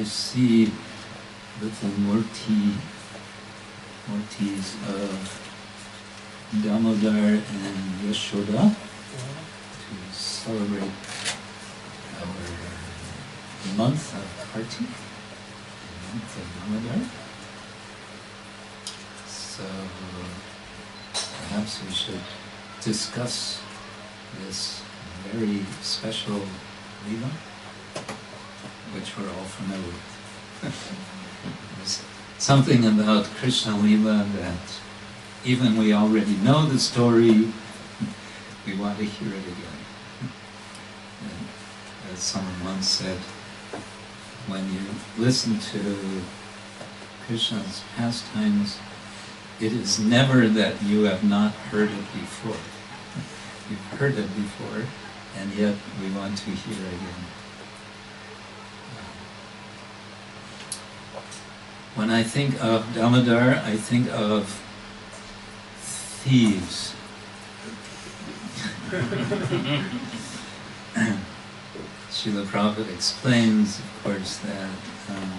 I see little murtis of Damodara and Yashoda to celebrate our month of Kartik, the month of Damodara. So perhaps we should discuss this very special lila, which we're all familiar with. There's something about Krishna lila that even we already know the story, we want to hear it again. And as someone once said, when you listen to Krishna's pastimes, it is never that you have not heard it before. You've heard it before, and yet we want to hear again. When I think of Damodar, I think of thieves. Srila Prabhupada explains, of course, that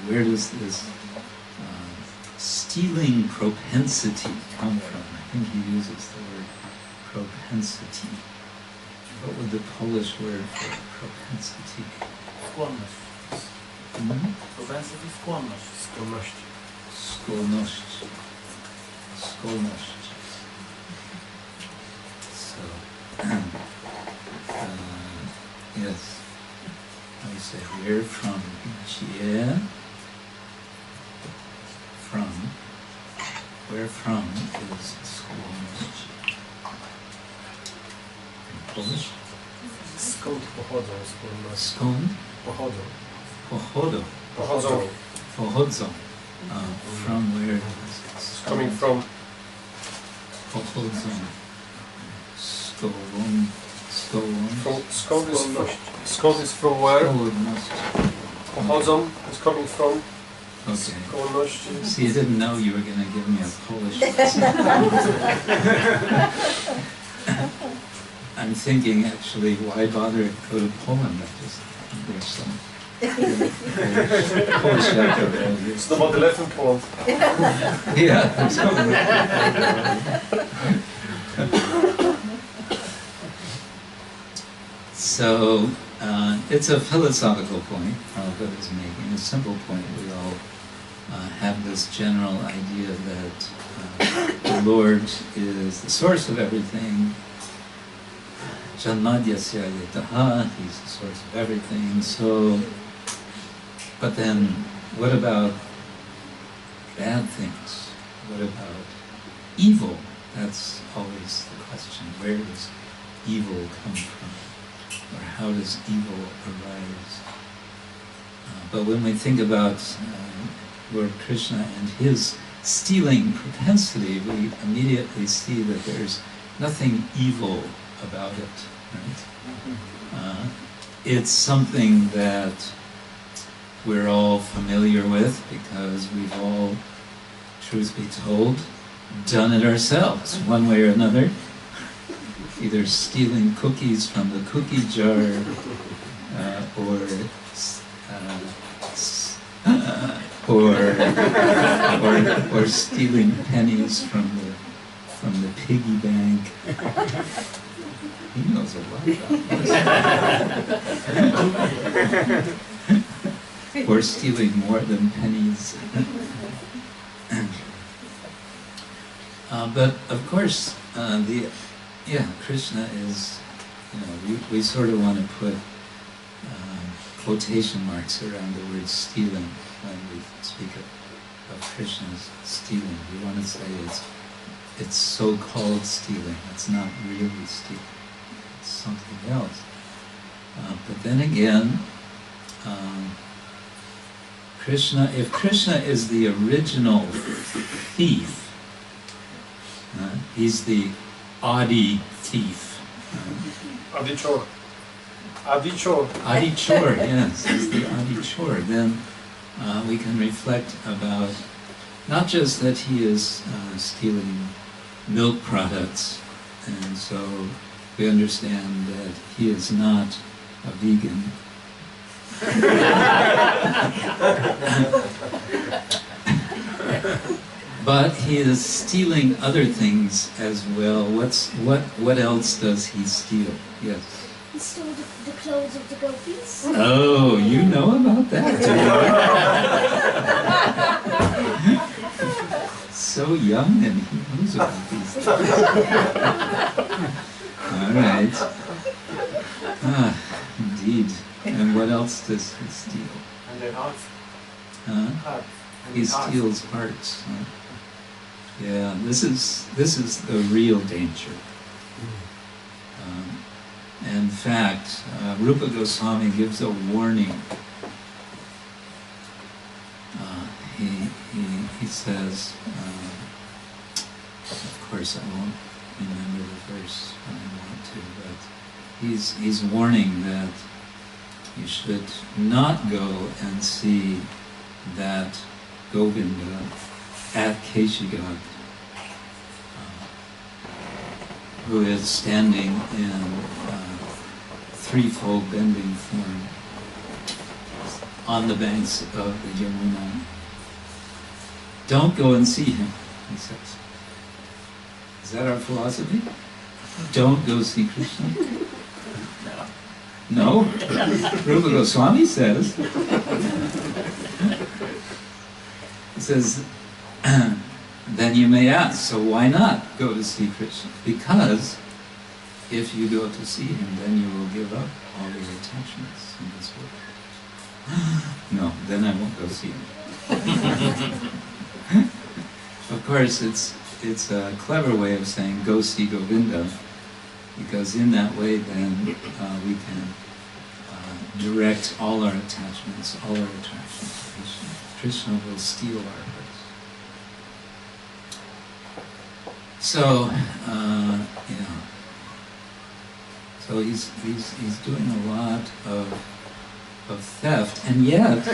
where does this stealing propensity come from? I think he uses the word propensity. What would the Polish word for propensity? Skłonność. Propensity, skłonność. Skłonność. Skłonność. Skłonność. So, yes, I say we're from Jie. From. Where from is skłonność. In Polish? Skąd pochodzą skłonności? Skąd? Pochodzą. Pochodzą. Pochodzą. Pochodzą. From where? It's coming from. Pochodzą. Skąd? Skąd is from where? Skłonność. Pochodzą is coming from. Okay. Skłonności. See, I didn't know you were going to give me a Polish lesson. I'm thinking, actually, why bother go to Poland? There's some Polish already. It's about 11 Poland. Yeah, there's So, it's a philosophical point Prabhupada is making, a simple point. We all have this general idea that the Lord is the source of everything. Janmadyasya yataha, He's the source of everything. So, but then, what about bad things? What about evil? That's always the question. Where does evil come from? Or how does evil arise? But when we think about Lord Krishna and his stealing propensity, we immediately see that there's nothing evil about it. Right? It's something that we're all familiar with because we've all, truth be told, done it ourselves, one way or another. Either stealing cookies from the cookie jar, or stealing pennies from the piggy bank. He knows a lot about this. Or stealing more than pennies. But of course, Krishna is, we sort of want to put quotation marks around the word stealing when we speak of Krishna's stealing. We want to say it's so-called stealing. It's not really stealing. It's something else. But then again, if Krishna is the original thief, he's the Adi thief. Adi Chor. Adi Chor. Adi Chor, yes, he's the Adi Chor. Then we can reflect about not just that he is stealing milk products, and so we understand that he is not a vegan, But he is stealing other things as well. What else does he steal? Yes. He stole the clothes of the gopis. Oh, you know about that, do you? So young and he knows about these things. All right. Ah, indeed. And what else does he steal? And their hearts. Huh? Hearts. He steals hearts. Huh? Yeah, this is the real danger. In fact, Rupa Goswami gives a warning. He says, of course I won't remember the verse when I want to, but he's warning that you should not go and see that Govinda at Keshigat, who is standing in threefold bending form on the banks of the Yamuna. Don't go and see him, he says. Is that our philosophy? Don't go see Krishna? No? Rupa Goswami says. He says, then you may ask, so why not go to see Krishna? Because if you go to see him, then you will give up all your attachments in this world. No, then I won't go see him. Of course, it's a clever way of saying go see Govinda, because in that way then we can direct all our attachments, all our attractions to Krishna. Krishna will steal our hearts. So, so he's doing a lot of theft, and yet,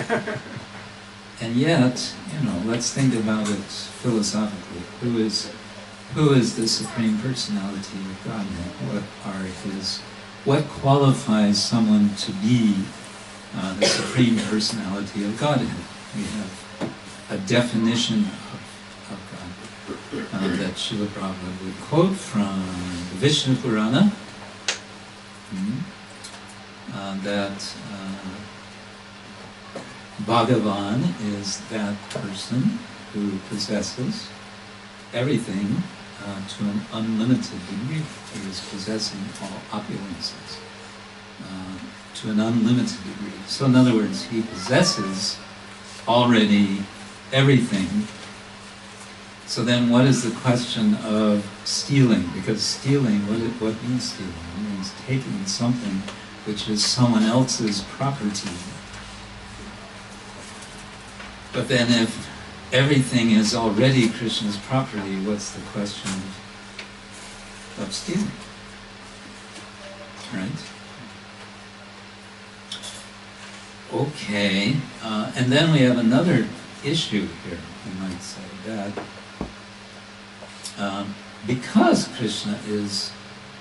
let's think about it philosophically. Who is the Supreme Personality of Godhead? What qualifies someone to be the Supreme Personality of Godhead? We have a definition of God that Srila Prabhupada would quote from the Vishnu Purana, that Bhagavan is that person who possesses everything to an unlimited degree. He is possessing all opulences to an unlimited degree. So in other words, he possesses already everything. So then what is the question of stealing? Because stealing, what means stealing? It means taking something which is someone else's property. But then if everything is already Krishna's property, what's the question of stealing? Right? Okay, and then we have another issue here, we might say, that because Krishna is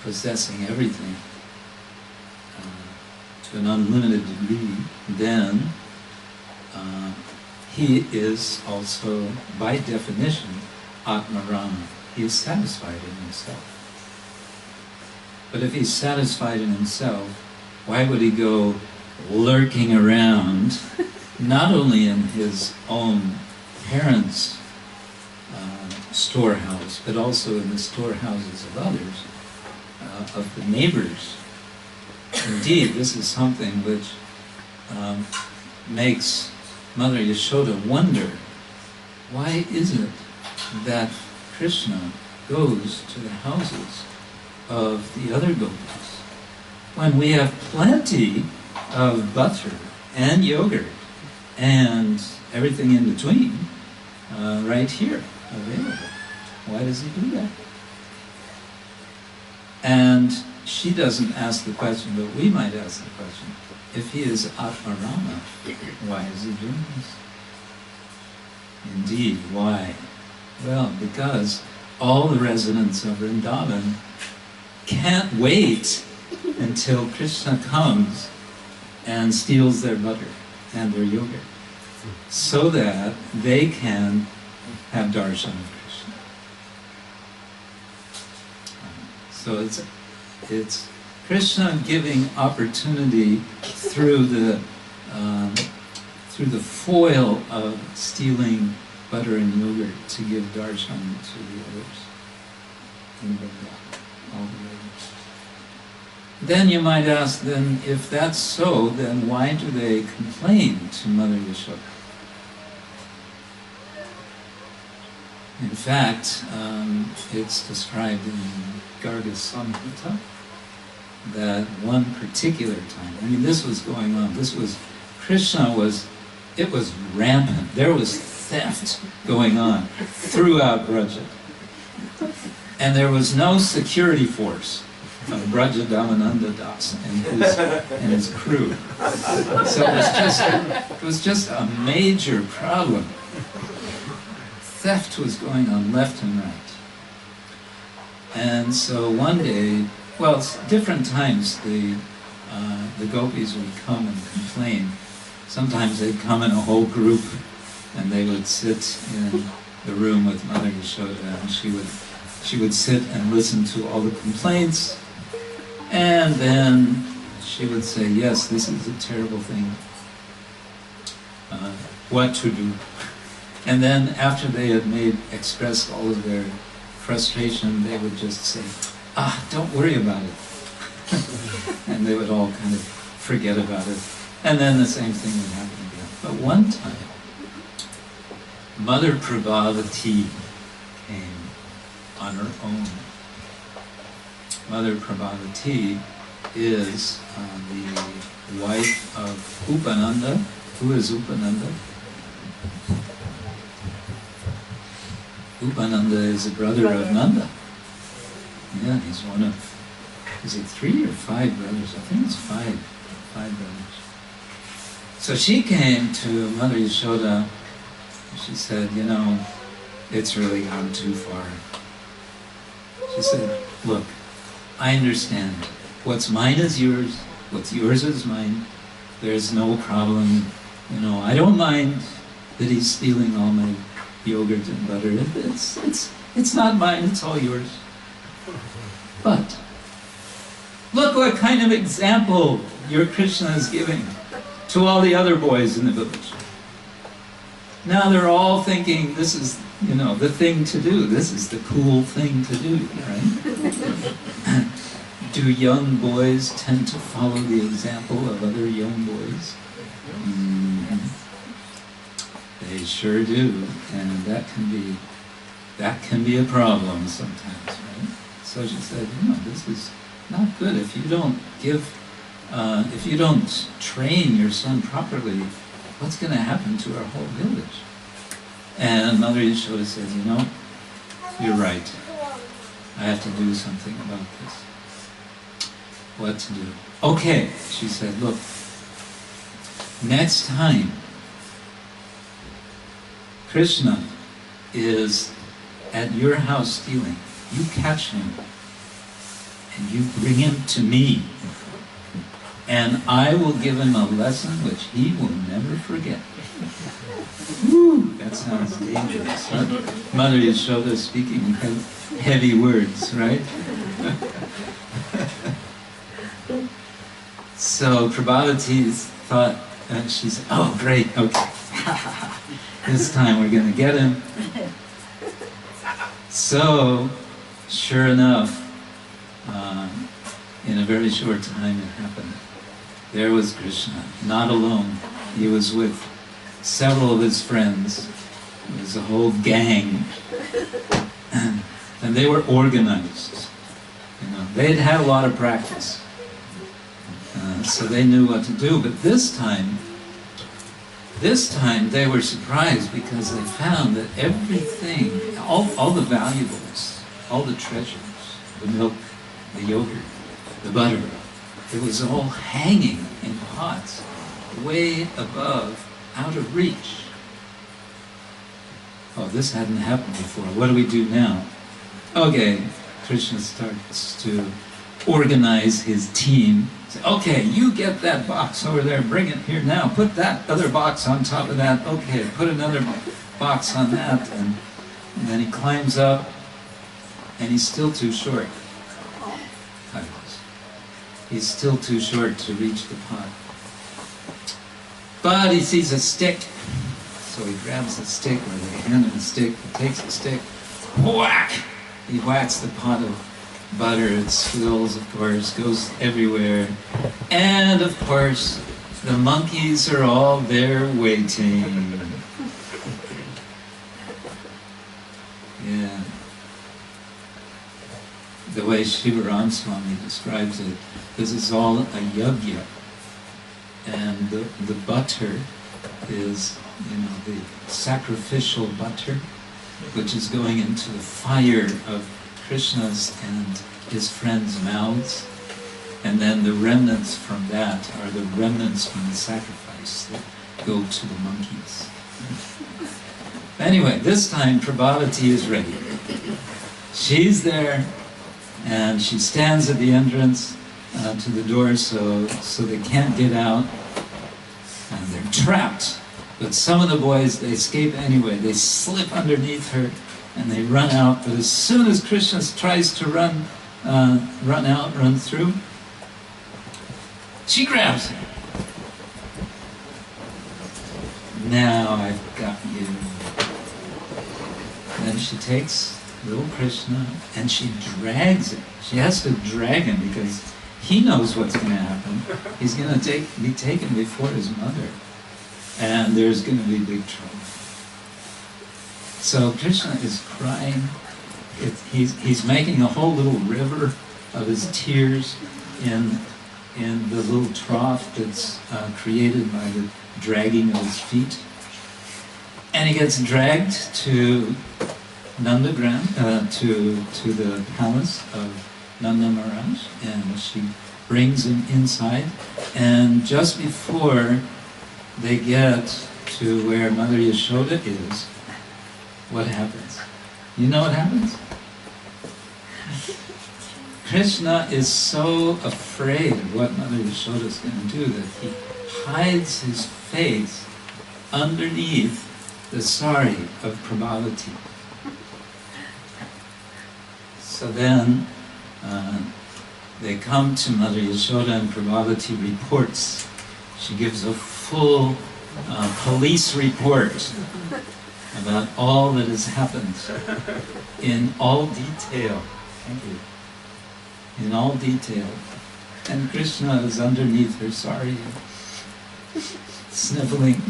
possessing everything to an unlimited degree, then he is also, by definition, Atmarama. He is satisfied in himself. But if he's satisfied in himself, why would he go lurking around, not only in his own parents' storehouse, but also in the storehouses of others, of the neighbors? Indeed, this is something which makes Mother Yashoda wonder, why is it that Krishna goes to the houses of the other gopis when we have plenty of butter and yogurt and everything in between right here available? Why does he do that? And she doesn't ask the question, but we might ask the question, if he is Atmarama, why is he doing this? Indeed, why? Well, because all the residents of Vrindavan can't wait until Krishna comes and steals their butter and their yogurt so that they can have darshan of Krishna. So it's Krishna giving opportunity through the foil of stealing butter and yogurt to give darshan to the others in Vrindavan, all the others. Then you might ask, then if that's so, then why do they complain to Mother Yashoda? In fact, it's described in Garga's Samhita that one particular time, I mean, this was going on, Krishna it was rampant. There was theft going on throughout Braja. And there was no security force of Braja Damananda Das and his crew. So it was just a major problem. Theft was going on left and right. And so one day, well, different times the gopis would come and complain. Sometimes they'd come in a whole group and they would sit in the room with Mother Yashoda, and she would sit and listen to all the complaints, and then she would say, yes, this is a terrible thing, what to do? And then after they had expressed all of their frustration, they would just say, don't worry about it. And they would all kind of forget about it. And then the same thing would happen again. But one time, Mother Prabhavati came on her own. Mother Prabhavati is the wife of Upananda. Who is Upananda? Upananda is a brother of Nanda. Yeah, he's one of, is it 3 or 5 brothers? I think it's 5 brothers. So she came to Mother Yashoda, and she said, you know, it's really gone too far. She said, look, I understand. What's mine is yours, what's yours is mine. There's no problem. You know, I don't mind that he's stealing all my yogurt and butter. It's not mine, it's all yours. But look what kind of example your Krishna is giving to all the other boys in the village. Now they're all thinking this is, you know, the thing to do. This is the cool thing to do, right? Do young boys tend to follow the example of other young boys? They sure do, and that can be a problem sometimes, right? So she said, you know, this is not good. If you don't train your son properly, what's going to happen to our whole village? And Mother Yashoda said, you know, you're right. I have to do something about this. What to do? Okay, she said, look, next time Krishna is at your house stealing, you catch him and you bring him to me, and I will give him a lesson which he will never forget. Woo, that sounds dangerous, huh? Mother Yashoda speaking heavy words, right? So Prabhavati thought, she said, oh great, okay. This time we're going to get him. So, sure enough, in a very short time it happened. There was Krishna, not alone. He was with several of his friends. It was a whole gang. And they were organized. You know, they'd had a lot of practice. So they knew what to do. But this time they were surprised because they found that everything, all the valuables, all the treasures, the milk, the yogurt, the butter, it was all hanging in pots, way above, out of reach. Oh, this hadn't happened before. What do we do now? Okay, Krishna starts to organize his team Say, okay, you get that box over there, bring it here now, put that other box on top of that, okay, put another box on that, and then he climbs up, and he's still too short. He's still too short to reach the pot. But he sees a stick, so he grabs the stick, or they hand him a stick, he takes the stick, whack! He whacks the pot of butter, it spills, of course, goes everywhere. And, of course, the monkeys are all there waiting. Yeah. The way Shivaram Swami describes it, this is all a yajna. And the butter is, the sacrificial butter, which is going into the fire of Krishna's and his friends' mouths. And then the remnants from that are the remnants from the sacrifice that go to the monkeys. Anyway, this time Prabhavati is ready. She's there, and she stands at the entrance to the door so they can't get out, and they're trapped. But some of the boys, they escape anyway. They slip underneath her and they run out. But as soon as Krishna tries to run through, she grabs him. Now I've got you. And then she takes little Krishna and she drags him. She has to drag him because he knows what's going to happen. He's going to be taken before his mother. And there's going to be big trouble. So Krishna is crying. He's making a whole little river of his tears in the little trough that's created by the dragging of his feet. And he gets dragged to Nandagram, to the palace of Nanda Maharaj, and she brings him inside. And just before they get to where Mother Yashoda is, what happens? You know what happens? Krishna is so afraid of what Mother Yashoda is going to do that he hides his face underneath the sari of Prabhavati. So then they come to Mother Yashoda and Prabhavati reports. She gives a full police report about all that has happened in all detail. Thank you. In all detail. And Krishna is underneath her sari, sniffling.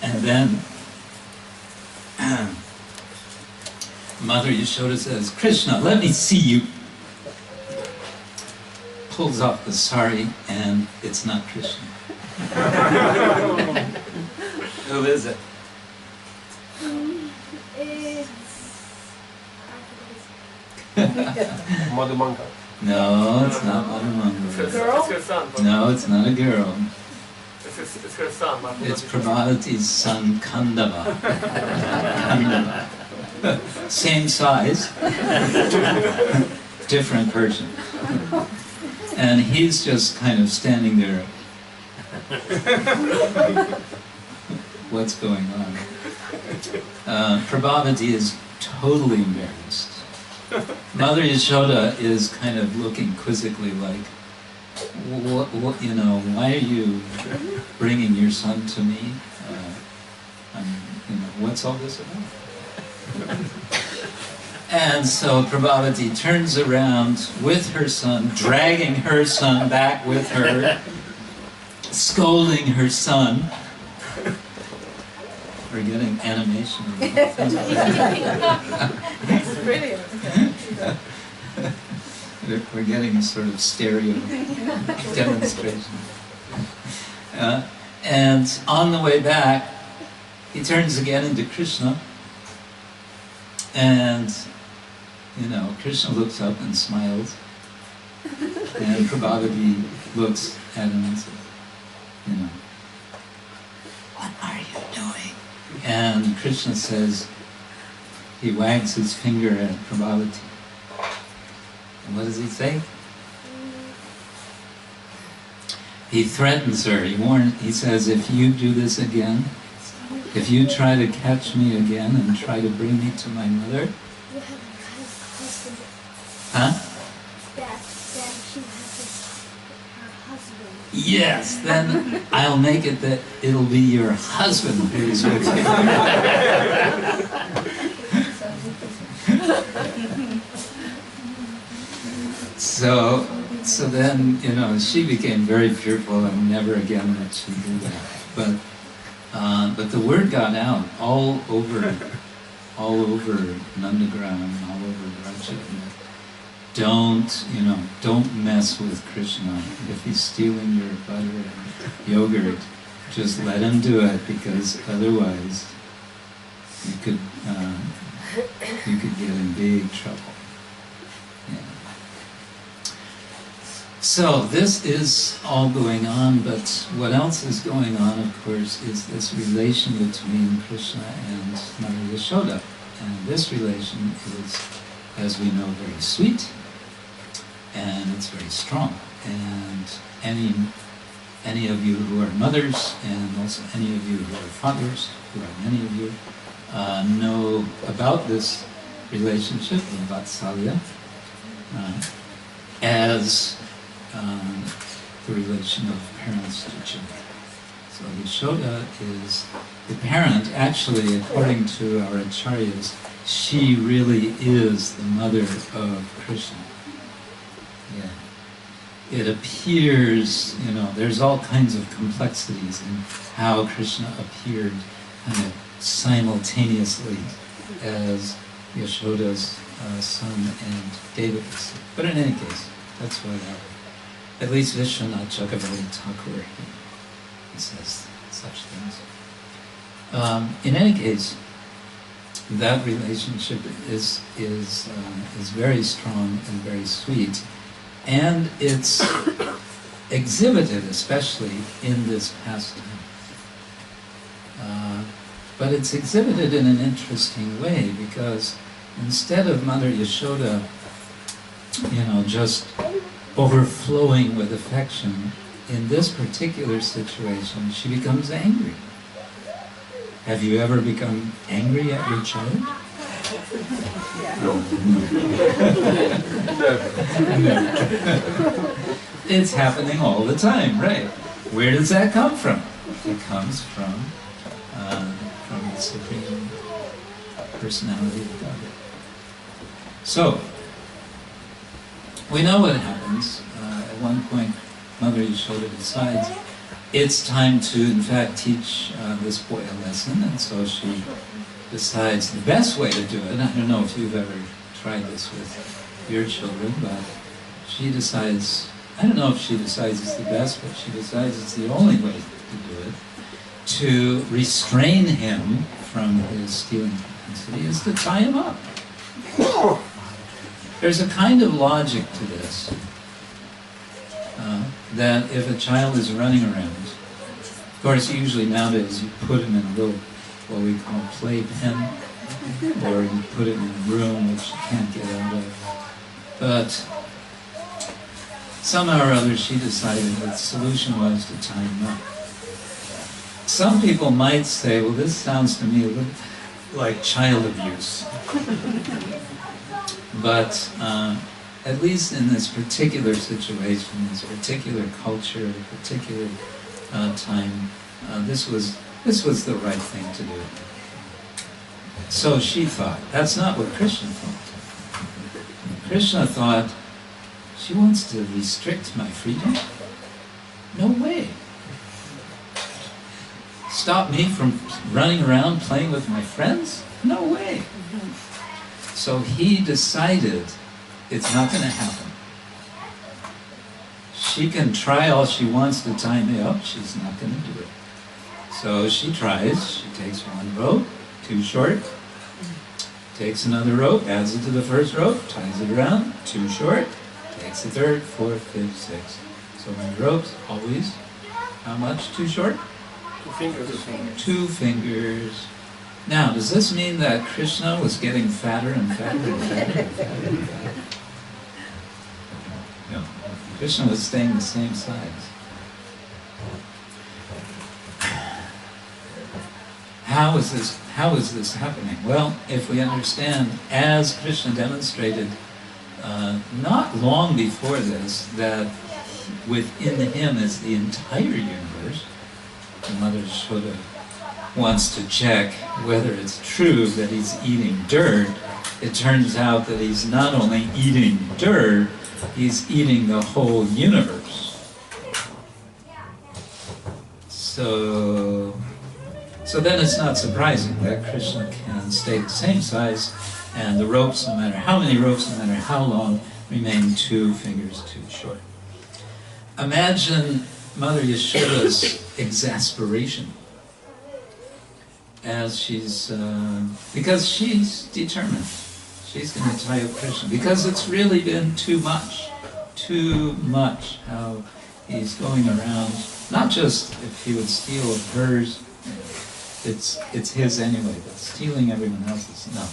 And then Mother Yashoda says, Krishna, let me see you. Pulls off the sari, and it's not Krishna. Who is it? Madhumanka. No, it's not Madhumanka. Girl? It's her son. No, it's not a girl. It's her son. It's Prabhavati's son, Kandava. Same size, different person. And he's just kind of standing there. What's going on? Prabhavati is totally embarrassed. Mother Yashoda is kind of looking quizzically like, why are you bringing your son to me? What's all this about? And so Prabhavati turns around with her son, dragging her son back with her, scolding her son. We're getting animation. It's brilliant. We're getting a sort of stereo demonstration. And on the way back, he turns again into Krishna. And, Krishna looks up and smiles. And Prabhavati looks at him and says, what are you doing? And Krishna says, he wags his finger at Prabhavati. And what does he say? He threatens her. He says, if you do this again, if you try to catch me again and try to bring me to my mother, You have a husband. huh? That she has her husband. Yes, then I'll make it that it'll be your husband who's with you. So then, she became very fearful and never again let she do that. But the word got out all over Nandagram, all over Raja. Don't mess with Krishna. If he's stealing your butter and yogurt, just let him do it, because otherwise you could get in big trouble. Yeah. So this is all going on, but what else is going on, of course, is this relation between Krishna and Mother Yashoda. And this relation is, as we know, very sweet, and it's very strong. And any of you who are mothers, and also any of you who are fathers, who are many of you, know about this relationship of Vatsalya as the relation of parents to children. So Yashoda is the parent. Actually, according to our acharyas, she really is the mother of Krishna. Yeah. It appears, there's all kinds of complexities in how Krishna appeared kind of simultaneously as Yashoda's son and Devada's. But in any case, that's what at least Vishwanath Chakravarti Thakur, he says such things. In any case, that relationship is very strong and very sweet, and it's exhibited especially in this pastime. But it's exhibited in an interesting way, because instead of Mother Yashoda, just overflowing with affection, in this particular situation, she becomes angry. Have you ever become angry at your child? Never. It's happening all the time, right? Where does that come from? It comes from the Supreme Personality of Godhead. So, we know what happens. At one point, Mother Yashoda decides it's time to, in fact, teach this boy a lesson, and so she decides the best way to do it. I don't know if you've ever tried this with your children, but she decides, I don't know if she decides it's the best, but she decides it's the only way to do it, to restrain him from his stealing propensity, is to tie him up. There's a kind of logic to this, that if a child is running around, of course usually nowadays you put him in a little, what we call playpen, or you put him in a room which you can't get out of. But somehow or other she decided that the solution was to tie him up. Some people might say, well, this sounds to me a little like child abuse. But at least in this particular situation, this particular culture, particular time, this was the right thing to do. So she thought. That's not what Krishna thought. Krishna thought, she wants to restrict my freedom? No way. Stop me from running around playing with my friends? No way. So he decided it's not going to happen. She can try all she wants to tie me up, she's not going to do it. So she tries, she takes one rope, too short, takes another rope, adds it to the first rope, ties it around, too short, takes the third, fourth, fifth, sixth. So many ropes, always, how much too short? 2 fingers. 2 fingers. Now, does this mean that Krishna was getting fatter and fatter and fatter and fatter and fatter? No. Krishna was staying the same size. How is this happening? Well, if we understand, as Krishna demonstrated not long before this, that within him is the entire universe, the Mother Yashoda wants to check whether it's true that he's eating dirt. It turns out that he's not only eating dirt, he's eating the whole universe. So then it's not surprising that Krishna can stay the same size, and the ropes, no matter how many ropes, no matter how long, remain 2 fingers too short. Imagine Mother Yashoda's exasperation as because she's determined. She's going to tie up Krishna, because it's really been too much how he's going around. Not just if he would steal of hers, it's his anyway, but stealing everyone else's, no.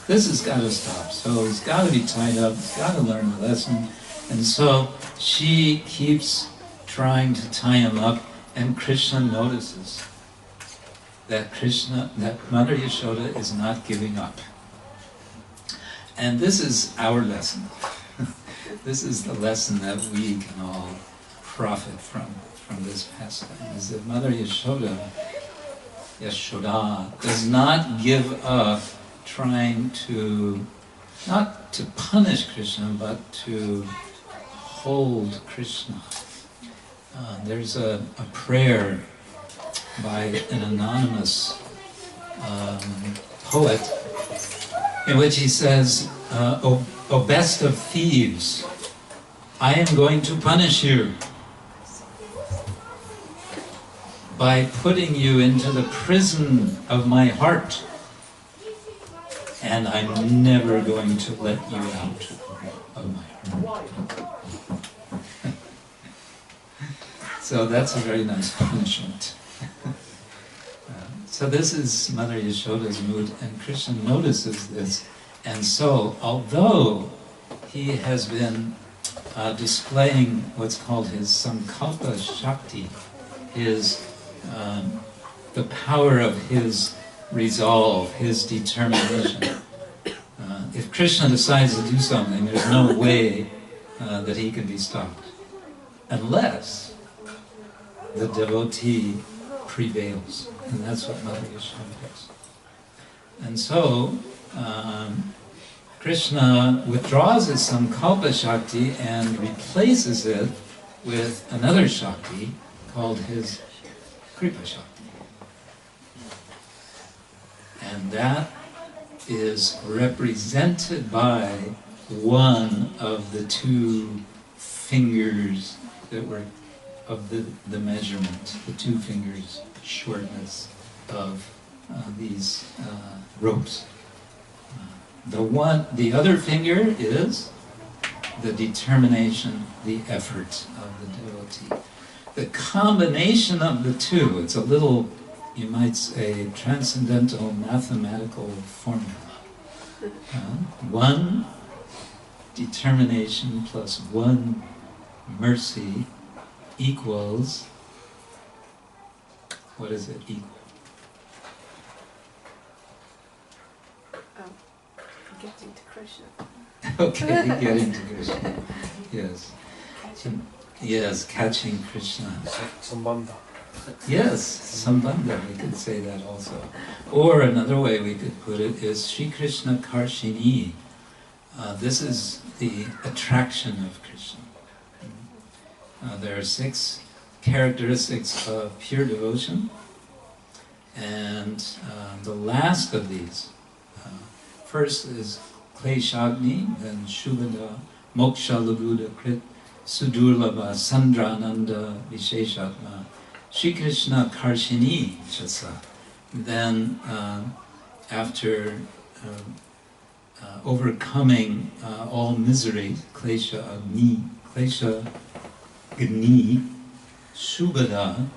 This has got to stop. So he's got to be tied up, he's got to learn the lesson. And so she keeps trying to tie him up, and Krishna notices that Mother Yashoda is not giving up. And this is our lesson. This is the lesson that we can all profit from this pastime, is that Mother Yashoda does not give up trying to, not to punish Krishna, but to hold Krishna. There's a prayer by an anonymous poet in which he says, O best of thieves, I am going to punish you by putting you into the prison of my heart, and I'm never going to let you out of my heart. So that's a very nice punishment. So this is Mother Yashoda's mood, and Krishna notices this. And so, although he has been displaying what's called his Sankalpa Shakti, the power of his resolve, his determination. If Krishna decides to do something, there's no way that he can be stopped, unless the devotee prevails. And that's what Mother Yashoda does. And so, Krishna withdraws his Sankalpa Shakti and replaces it with another Shakti called his Kripa Shakti. And that is represented by one of the 2 fingers that were of the measurement, the 2 fingers shortness of these ropes. The other finger is the determination, the effort of the devotee. The combination of the 2, it's a little, you might say, transcendental mathematical formula. 1 determination plus 1 mercy equals, what is it equal? Getting to Krishna. Okay, getting to Krishna. Yes. Yes, catching Krishna. Sambandha. Yes, Sambandha, we could say that also. Or another way we could put it is Sri Krishna Karshini. This is the attraction of Krishna. There are 6 characteristics of pure devotion, and the last of these, first is Kleshagni, then Shubhada, Moksha Labuddha Krit, Sudurlabha, Sandrananda, Visheshatma, Sri Krishna Karshini Chasa. Then, after overcoming all misery, Klesha Agni, Klesha Gni, Shubhada,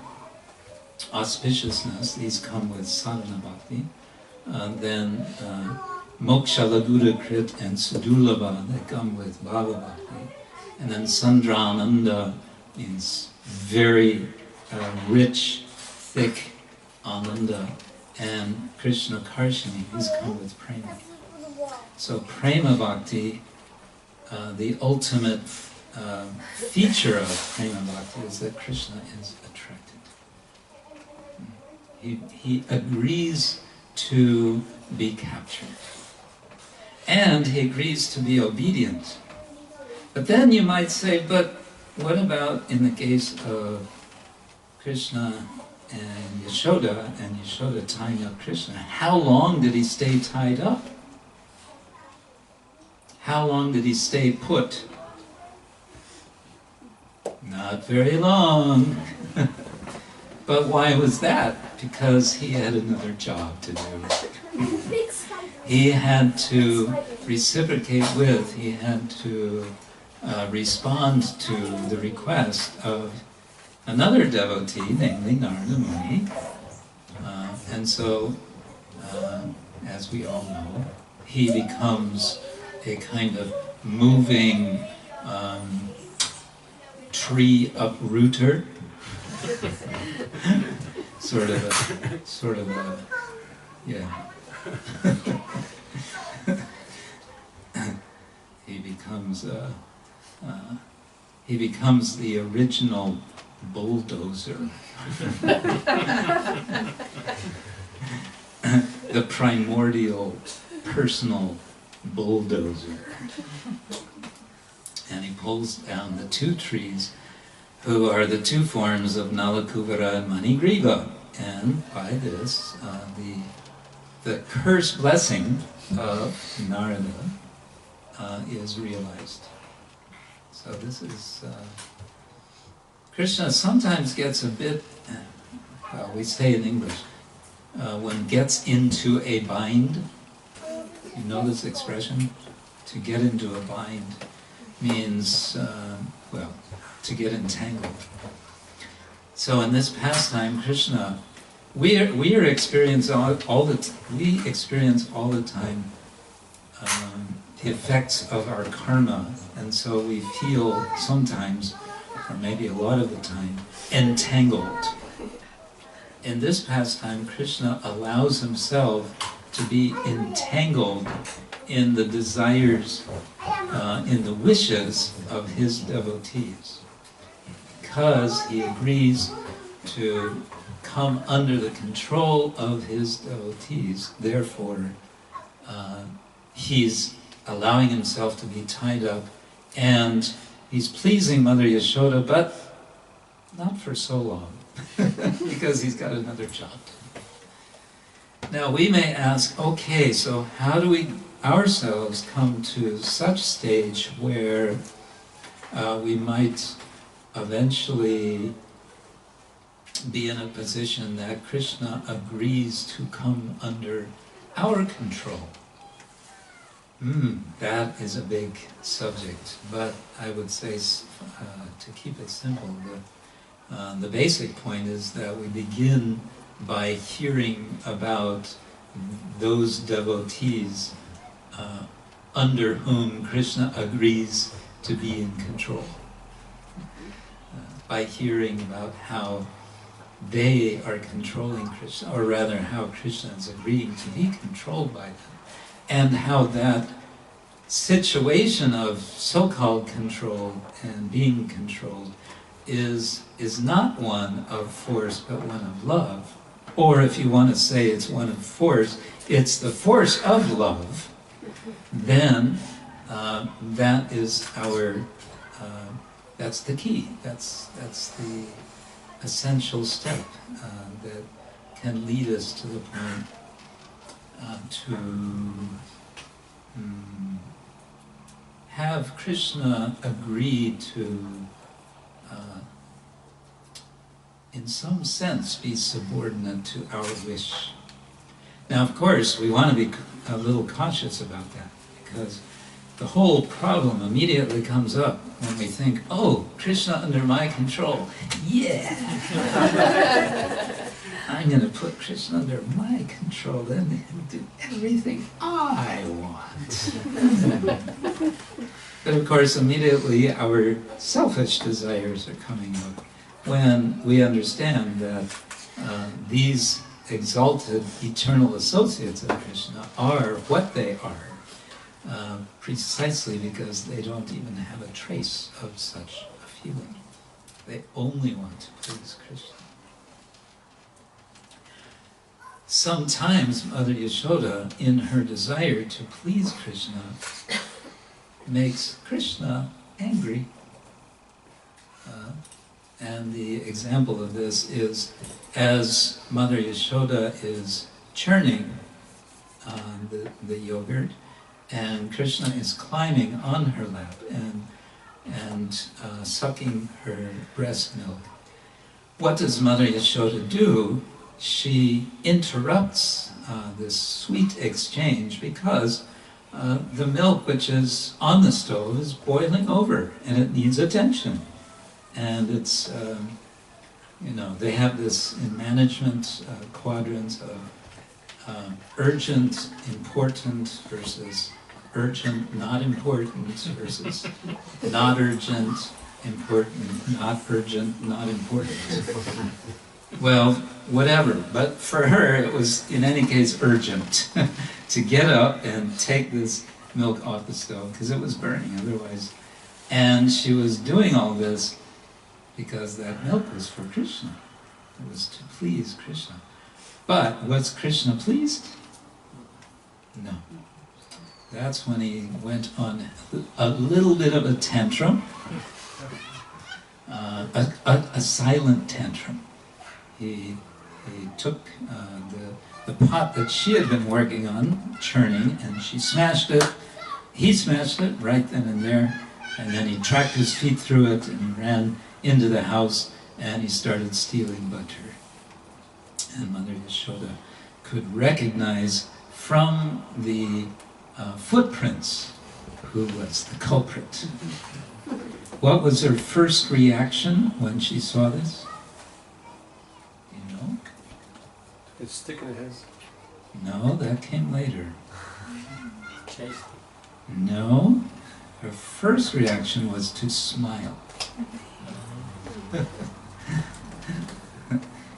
auspiciousness, these come with sadhana bhakti, then Moksha Lagura Krit and Sudulaba, that come with Bhava Bhakti. And then Sandrananda means very rich, thick Ananda. And Krishna Karshini, these come with Prema. So Prema Bhakti, the ultimate feature of Prema Bhakti is that Krishna is attracted. He agrees to be captured. And he agrees to be obedient. But then you might say, but what about in the case of Krishna and Yashoda tying up Krishna? How long did he stay tied up? How long did he stay put? Not very long. But why was that? Because he had another job to do. He had to reciprocate with, he had to respond to the request of another devotee, namely Narada Muni. And so, as we all know, he becomes a kind of moving tree uprooter. sort of a, yeah. He becomes the original bulldozer. The primordial personal bulldozer. And he pulls down the two trees who are the two forms of Nalakuvara and Manigriva. And by this, the curse blessing of Narada is realized. So this is... Krishna sometimes gets a bit, well, we say in English, when gets into a bind. You know this expression? To get into a bind means, well, to get entangled. So in this pastime, Krishna, we experience all the time the effects of our karma, and so we feel sometimes, or maybe a lot of the time, entangled. In this pastime, Krishna allows himself to be entangled in the desires, in the wishes of his devotees, because he agrees to come under the control of his devotees. Therefore, he's allowing himself to be tied up, and he's pleasing Mother Yashoda, but not for so long, because he's got another job to do. Now we may ask, okay, so how do we ourselves come to such stage where we might eventually be in a position that Krishna agrees to come under our control? That is a big subject, but I would say, to keep it simple, the basic point is that we begin by hearing about those devotees under whom Krishna agrees to be in control. By hearing about how they are controlling Krishna, or rather how Krishna is agreeing to be controlled by them, and how that situation of so-called control and being controlled is not one of force but one of love. Or if you want to say it's one of force, it's the force of love. Then that is our, that's the key. That's the essential step that can lead us to the point to have Krishna agree to, in some sense, be subordinate to our wish. Now, of course, we want to be a little cautious about that, because the whole problem immediately comes up when we think, oh, Krishna under my control, yeah! I'm going to put Krishna under my control, then he'll do everything I want. But of course, immediately our selfish desires are coming up when we understand that these exalted eternal associates of Krishna are what they are, precisely because they don't even have a trace of such a feeling. They only want to please Krishna. Sometimes Mother Yashoda, in her desire to please Krishna, makes Krishna angry. And the example of this is as Mother Yashoda is churning the yogurt, and Krishna is climbing on her lap and sucking her breast milk. What does Mother Yashoda do? She interrupts this sweet exchange because the milk which is on the stove is boiling over and it needs attention. And it's, they have this in management quadrants of urgent, important versus urgent, not important versus not urgent, important, not urgent, not important. Well, whatever, but for her it was in any case urgent to get up and take this milk off the stove because it was burning otherwise. And she was doing all this because that milk was for Krishna. It was to please Krishna. But was Krishna pleased? No. That's when he went on a little bit of a tantrum, a silent tantrum. He took the pot that she had been working on, churning, and she smashed it. He smashed it right then and there, and then he tracked his feet through it and ran into the house, and he started stealing butter. And Mother Yashoda could recognize from the footprints who was the culprit. What was her first reaction when she saw this? You know? It's stick in his. No, that came later. No, her first reaction was to smile.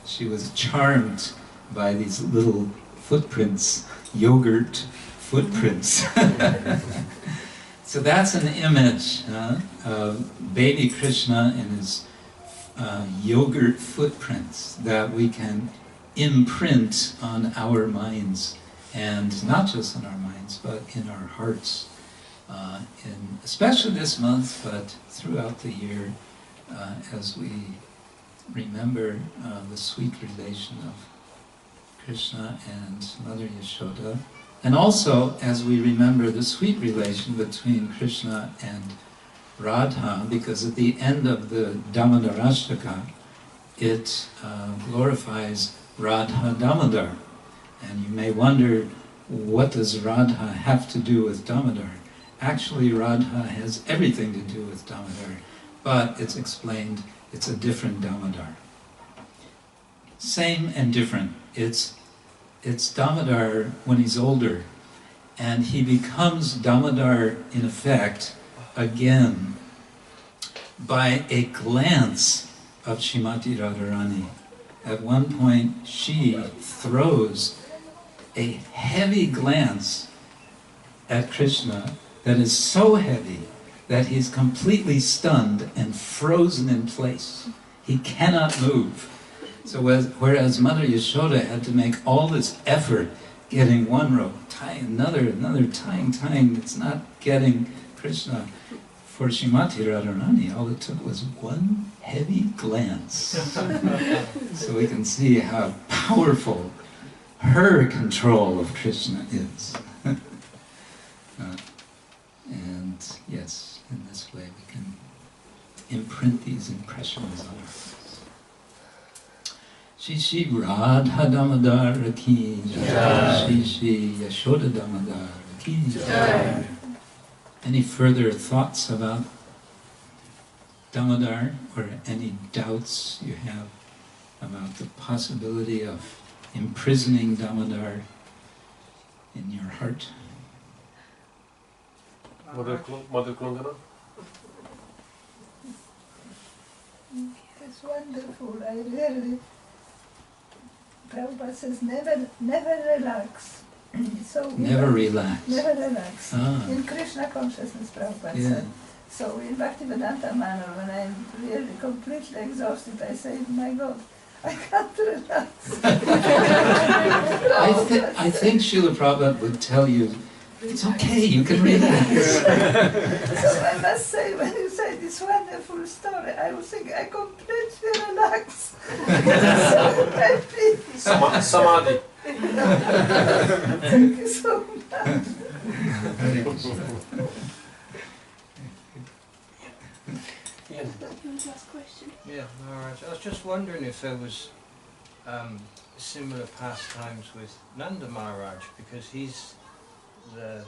She was charmed by these little footprints, yogurt footprints. So that's an image of baby Krishna and his yogurt footprints that we can imprint on our minds, and not just in our minds, but in our hearts. Especially this month, but throughout the year, as we remember the sweet relation of Krishna and Mother Yashoda, and also as we remember the sweet relation between Krishna and Radha, because at the end of the Damodarashtaka, it glorifies Radha Damodar. And you may wonder, what does Radha have to do with Damodar? Actually, Radha has everything to do with Damodar, but it's explained it's a different Damodar. Same and different. It's Damodar when he's older, and he becomes Damodar in effect again by a glance of Srimati Radharani. At one point, she throws a heavy glance at Krishna that is so heavy that he's completely stunned and frozen in place. He cannot move. So whereas Mother Yashoda had to make all this effort getting one rope, tying another, tying, it's not getting Krishna. For Srimati Radharani, all it took was one heavy glance. So we can see how powerful her control of Krishna is. And yes, in this way we can imprint these impressions on our hearts. Shri Shri Radha Damodara ki jai. Shri Shri Yashoda Damodara ki jai. Any further thoughts about Damodar, or any doubts you have about the possibility of imprisoning Damodar in your heart. Mother Klongana? It's wonderful. I really, Prabhupada says never relax. So Never relax. Never relax. Ah. In Krishna consciousness, Prabhupada Yeah. said. So in Bhaktivedanta manner, when I'm really completely exhausted, I say, my God, I can't relax. I think Srila Prabhupada would tell you, it's okay, you can relax. So I must say, when you say this wonderful story, I was thinking, I completely relax. So happy. Samadhi. Thank you so much. Last question. Yeah, Maharaj. I was just wondering if there was similar pastimes with Nanda Maharaj, because he's the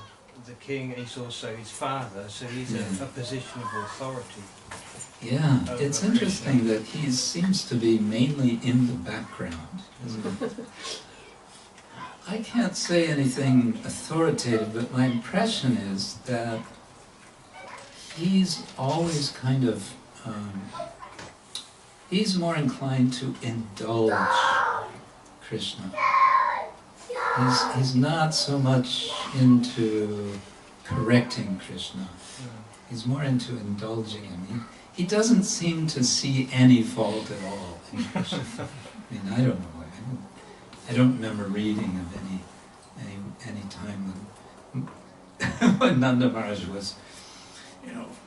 king, he's also his father, so he's a position of authority. Yeah, Oh, it's okay. interesting that he seems to be mainly in the background, isn't it? I can't say anything authoritative, but my impression is that he's always kind of, he's more inclined to indulge Krishna. He's not so much into correcting Krishna. He's more into indulging him. He doesn't seem to see any fault at all in Krishna. I mean, I don't know. I don't remember reading of any time when Nanda Maharaj was,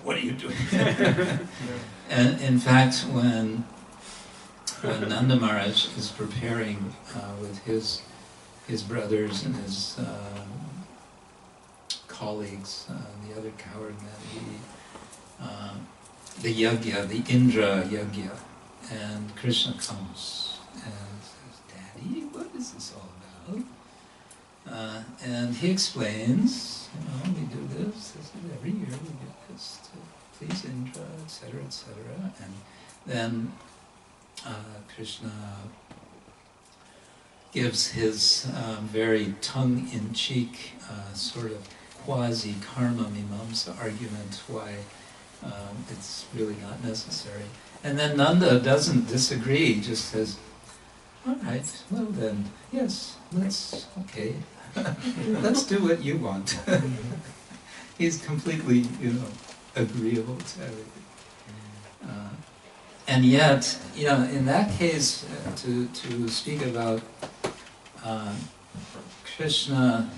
what are you doing? And in fact, when Nanda Maharaj is preparing with his brothers and his colleagues, the other coward men, the yagya, the Indra yagya, and Krishna comes and says, "Daddy, what is this all about?" And he explains, we do this every year, we do this to please Indra, etc., etc. And then Krishna gives his very tongue-in-cheek sort of quasi-karma mimamsa argument why it's really not necessary. And then Nanda doesn't disagree, he just says, all right, well then, yes, okay, let's do what you want. He's completely, agreeable to everything. And yet, in that case, to speak about Krishna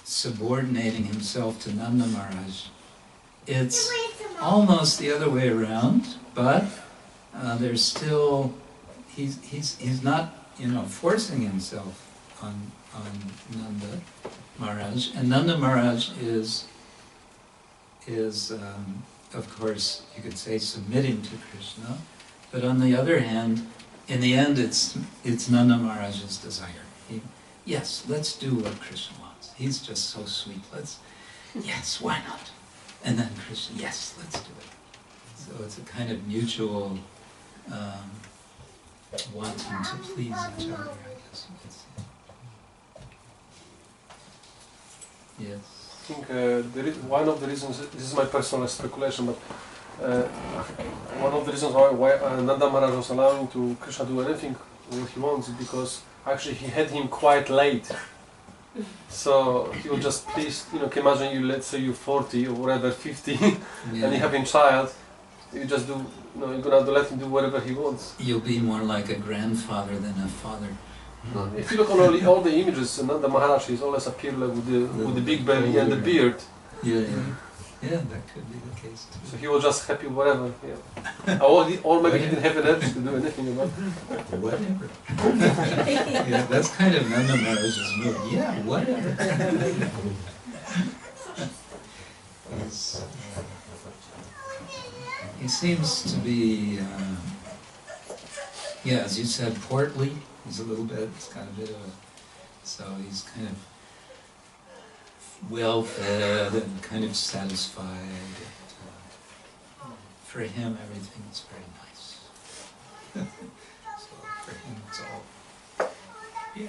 subordinating himself to Nanda Maharaj, it's almost the other way around, but there's still, he's not, forcing himself on Nanda Maharaj, and Nanda Maharaj is of course, you could say submitting to Krishna, but on the other hand, in the end, it's Nanda Maharaj's desire. Yes, let's do what Krishna wants. He's just so sweet. Yes, why not? And then Krishna, yes, let's do it. So it's a kind of mutual wanting to please each other, I guess you could say. Yes. I think one of the reasons, this is my personal speculation, but one of the reasons why Nanda Maharaj was allowing to Krishna do anything what he wants is because actually he had him quite late. So he was just pleased, can you imagine you, let's say you're 40 or whatever, 50, and you have a child, you just do, you're going to have to let him do whatever he wants. You'll be more like a grandfather than a father. If you look on all the images, Nanda Maharaj is always appear like with the big belly and the beard. Yeah, that could be the case too. So he was just happy, whatever. Yeah. or maybe he didn't have an urge to do anything about it. Whatever. Yeah, that's kind of Nanda Maharaj's mood. Yeah, whatever. He seems to be, as you said, portly. He's a little bit, he's got a bit of a, so he's kind of well-fed and kind of satisfied. For him, everything's very nice. So for him, it's all yeah,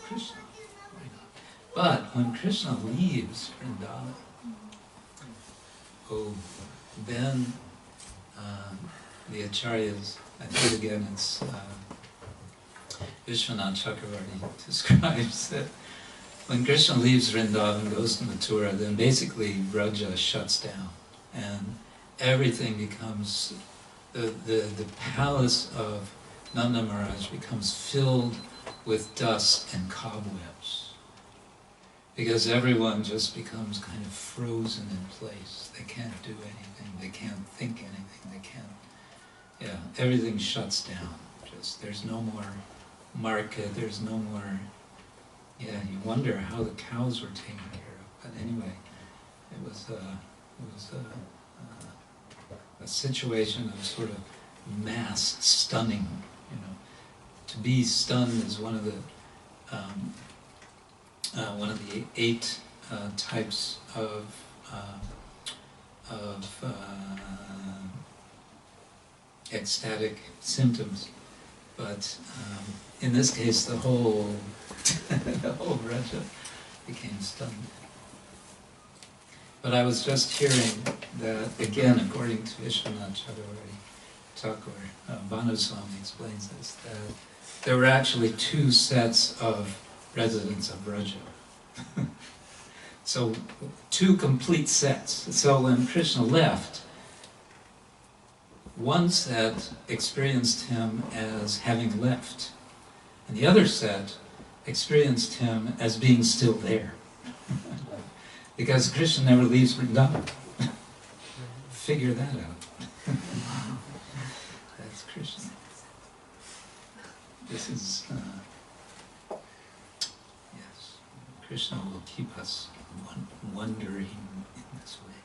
Krishna, why not? But when Krishna leaves Vrindavan, oh, then the acharyas, I think again it's Vishwanath Chakravarti describes that when Krishna leaves Vrindavan, goes to Mathura, then basically Vraja shuts down and everything becomes, the palace of Nanda Maharaj becomes filled with dust and cobwebs. Because everyone just becomes kind of frozen in place. They can't do anything, they can't think anything, they can't, yeah, everything shuts down. Just, there's no more market, there's no more, yeah, you wonder how the cows were taken care of. But anyway, it was a situation of sort of mass stunning, you know. To be stunned is one of the 8 types of ecstatic symptoms, but in this case, the whole the whole Vraja became stunned. But I was just hearing that again, according to Vishwanath Chakravarti Thakur, Bhanu Swami explains this, that there were actually 2 sets of residents of Vraja. So 2 complete sets. So when Krishna left, one set experienced him as having left, and the other set experienced him as being still there. Because Krishna never leaves Vrindavan. Figure that out. That's Krishna. This is, yes, Krishna will keep us wondering in this way.